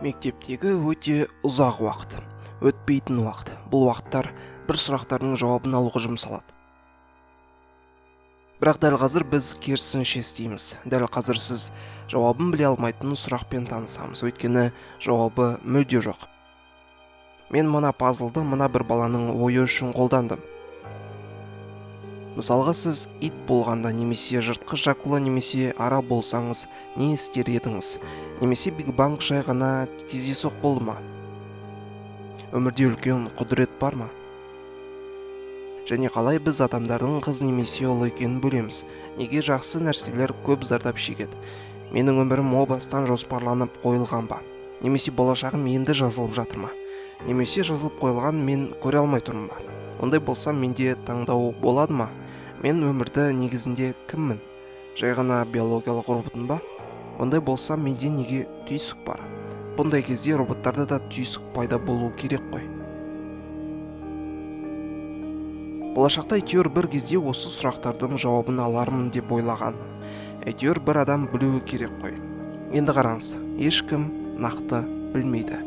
Мектептегі өте ұзақ уақыт, өтпейтін уақыт. Бұл уақыттар бір сұрақтардың жауабын алуға жұмсалады. Бірақ дәл қазір біз керісінше істейміз. Дәл қазір сіз жауабын біле алмайтын сұрақпен танысамыз, өйткені жауабы мүлде жоқ. Мен мына пазлды мына бір баланың ойы үшін қолдандым. Мысалға, сіз ит болғанда, немесе жыртқыш акула, немесе ара болсаңыз, не істер едіңіз? Немесе Биг Банг жай ғана кездейсоқ болды ма? Өмірде үлкен құдірет бар ма? Және қалай біз адамдардың қыз немесе ұлы екенін бөлеміз? Неге жақсы нәрселер көп зардап шегеді? Менің өмірім о бастан жоспарланып қойылған ба? Немесе болашағым енді жазылып жатыр ма? Немесе жазылып қойылған мен көре алмай тұрмын ба? Ондай болса менде таңдау болады ма? Мен өмірді негізінде кіммін? Жай ғана биологиялық роботпын ба? Ондай болса менде неге түйсік бар? Бұндай кезде роботтарда да түйсік пайда болу керек қой. Болашақта әйтеуір бір кезде осы сұрақтардың жауабын алармын деп ойлағанмын. Әйтеуір бір адам білуі керек қой. Енді қараңыз, ешкім нақты білмейді.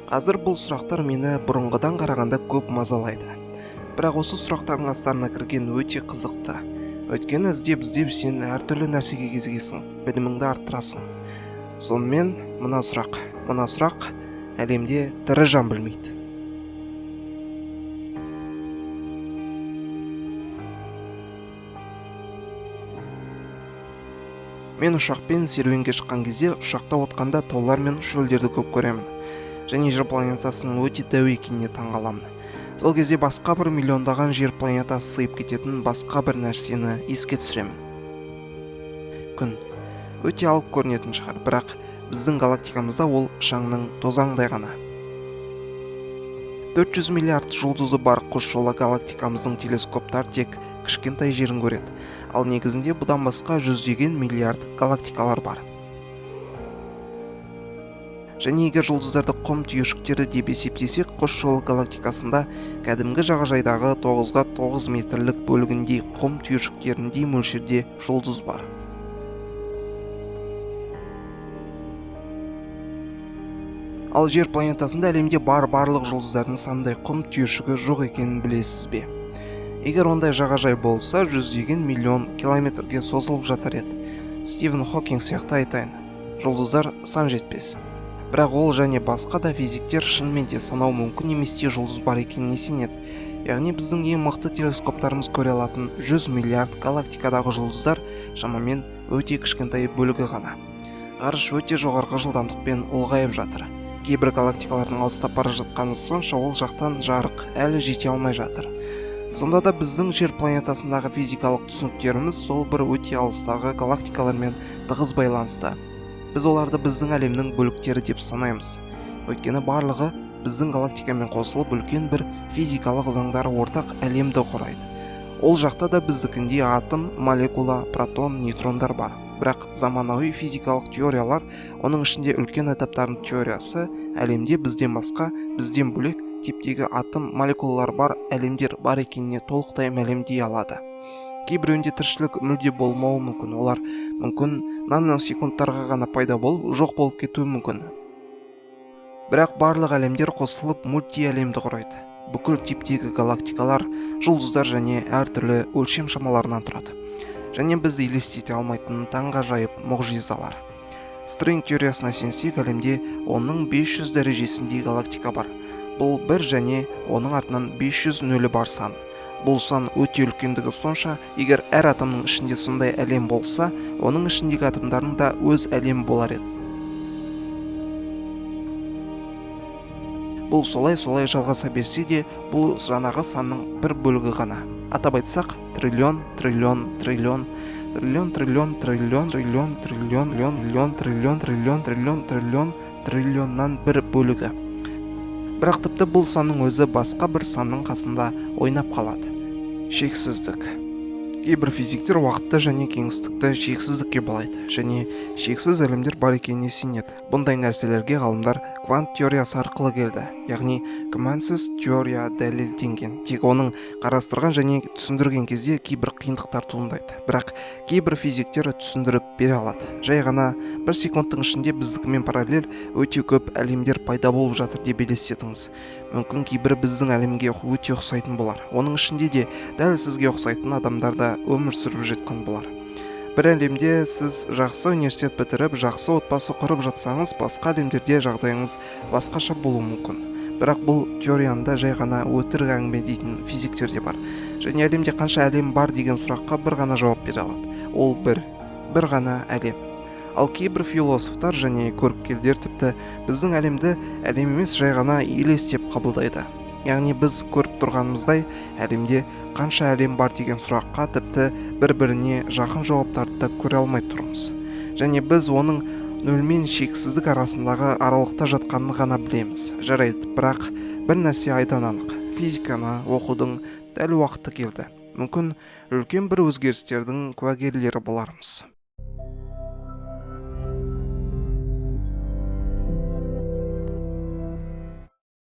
Қазір бұл сұрақтар мені бұрынғыдан қарағанда көп мазалайды. Бірақ осы сұрақтардың астарына кірген өте қызықты. Өйткені іздеп сен әртүрлі нәрсеге кезігесің, біліміңді арттырасың. Сонымен мына сұрақ әлемде тірі жан білмейді. Мен ұшақпен серуенге шыққан кезде ұшақта отқанда таулар мен шөлдерді көп көремін. Және жер планетасының өте дәу екеніне таңғаламын. Сол кезде басқа бір миллиондаған жер планетасы сыйып кететін басқа бір нәрсені еске түсіремін. Күн өте алып көрінетін шығар, бірақ біздің галактикамызда ол шаңның тозаңдай ғана. 400 миллиард жұлдызы бар құс жолы галактикамыздың телескоптар тек кішкентай жерін көреді. Ал негізінде бұдан басқа жүздеген миллиард галактикалар бар. Және егер жұлдыздарды құм түйіршіктері деп есептесек, құс жолы галактикасында кәдімгі жағажайдағы 9-ға 9 метрлік бөлігіндей құм түйіршіктеріндей мөлшерде жұлдыз бар. Ал жер планетасында әлемде барлық жұлдыздардың сандай құм түйіршігі жоқ екенін білесіз бе? Егер ондай жағажай болса, жүздеген миллион километрге созылып жатар еді. Стивен Хокинг сияқты айтайын, жұлдыздар сан жетпес. Бірақ ол және басқа да физиктер шынымен де санау мүмкін еместе жұлдыз бар екеніне сенеді. Яғни біздің ең мықты телескоптарымыз көре алатын 100 миллиард галактикадағы жұлдыздар шамамен өте кішкентай бөлігі ғана. Ғарыш өте жоғарғы жылдамдықпен ұлғайып жатыр. Кейбір галактикалардың алыстап бара жатқаны сонша ол жақтан жарық әлі жете алмай жатыр. Сонда да біздің жер планетасындағы физикалық түсініктеріміз сол бір өте алыстағы галактикалармен тығыз байланысты. Біз оларды біздің әлемнің бөліктері деп санаймыз. Өйткені барлығы біздің галактикамен қосылып үлкен бір физикалық заңдары ортақ әлемді құрайды. Ол жақта да біздікіндей атом, молекула, протон, нейтрондар бар. Бірақ заманауи физикалық теориялар, оның ішінде үлкен этаптардың теориясы, әлемде бізден басқа, бізден бөлек типтегі атом, молекулалар бар әлемдер бар екеніне толықтай мәлімдей алады. Кейбіреуінде тіршілік мүлде болмауы мүмкін, олар мүмкін наносекундтарға ғана пайда болып, жоқ болып кетуі мүмкін. Бірақ барлық әлемдер қосылып мульти-әлемді құрайды. Бүкіл типтегі галактикалар, жұлдыздар және әртүрлі өлшем шамаларынан тұрады. Және біз елестете алмайтын таңғажайып мұғжизалар. Стринг теориясына сенсек, әлемде оның 500 дәрежесіндей галактика бар. Бұл бір және оның артынан 500 нөлі бар сан. Бұл сан өте үлкендігі сонша, егер әр атомның ішінде сондай әлем болса, оның ішіндегі атомдардың да өз әлем болар еді. Бұл солай жалғаса берсе де, бұл жаңағы санның бір бөлігі ғана. Атап айтсақ, триллион триллионнан бір бөлігі. Бірақ тіпті бұл санның өзі басқа бір санның қасында ойнап қалады. Шексіздік. Кейбір физиктер уақытты және кеңістікті шексіздікке балайды, және шексіз әлемдер бар екеніне сенеді. Бұндай нәрселерге ғалымдар квант теориясы арқылы келді. Яғни күмәнсіз теория дәлелденген. Тек оның қарастырған және түсіндірген кезде кейбір қиындықтар туындайды. Бірақ кейбір физиктер түсіндіріп бере алады. Жай ғана 1 секундтың ішінде біздікімен параллель өте көп әлемдер пайда болып жатыр деп елестетіңіз. Мүмкін кейбір біздің әлемге өте ұқсайтын болар. Оның ішінде де дәл сізге ұқсайтын адамдар да өмір сүріп жеткен болар. Бір әлемде сіз жақсы университет бітіріп, жақсы отбасы құрып жатсаңыз, басқа әлемдерде жағдайыңыз басқаша болуы мүмкін. Бірақ бұл теорияда жай ғана өтірік әңгіме дейтін физиктер де бар. Және әлемде қанша әлем бар деген сұраққа бір ғана жауап бере алады. Ол бір ғана әлем. Ал кейбір философтар және көріпкелдер тіпті біздің әлемді әлем емес жай ғана елес деп қабылдайды. Яғни біз көріп тұрғанымыздай әлемде қанша әлем бар деген сұраққа тіпті бір-біріне жақын жауаптарды да көре алмай тұрмыз. Және біз оның нөл мен шексіздік арасындағы аралықта жатқанын ғана білеміз. Жарайды, бірақ бір нәрсе айдан анық. Физиканы оқудың дәл уақыты келді. Мүмкін үлкен бір өзгерістердің куәгерлері болармыз.